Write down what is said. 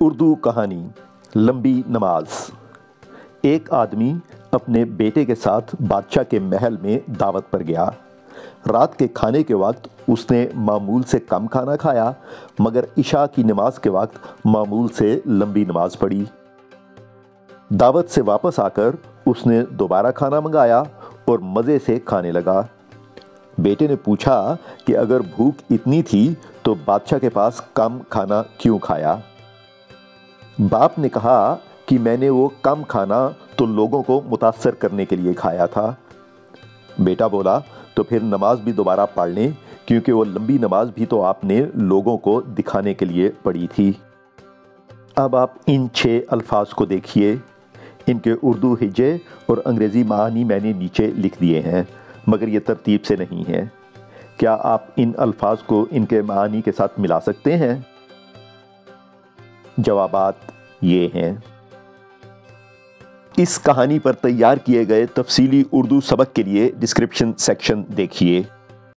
اردو کہانی لمبی نماز۔ ایک آدمی اپنے بیٹے کے ساتھ بادشاہ کے محل میں دعوت پر گیا۔ رات کے کھانے کے وقت اس نے معمول سے کم کھانا کھایا، مگر عشاء کی نماز کے وقت معمول سے لمبی نماز پڑھی۔ دعوت سے واپس آ کر اس نے دوبارہ کھانا منگایا اور مزے سے کھانے لگا۔ بیٹے نے پوچھا کہ اگر بھوک اتنی تھی تو بادشاہ کے پاس کم کھانا کیوں کھایا؟ باپ نے کہا کہ میں نے وہ کم کھانا تو لوگوں کو متاثر کرنے کے لیے کھایا تھا۔ بیٹا بولا تو پھر نماز بھی دوبارہ پڑھ لیں، کیونکہ وہ لمبی نماز بھی تو آپ نے لوگوں کو دکھانے کے لیے پڑھی تھی۔ اب آپ ان 6 الفاظ کو دیکھیے۔ ان کے اردو ہجے اور انگریزی معنی میں نے نیچے لکھ دیے ہیں، مگر یہ ترتیب سے نہیں ہے۔ کیا آپ ان الفاظ کو ان کے معنی کے ساتھ ملا سکتے ہیں؟ جوابات یہ ہیں۔ اس کہانی پر تیار کیے گئے تفصیلی اردو سبق کے لیے ڈسکرپشن سیکشن دیکھیے۔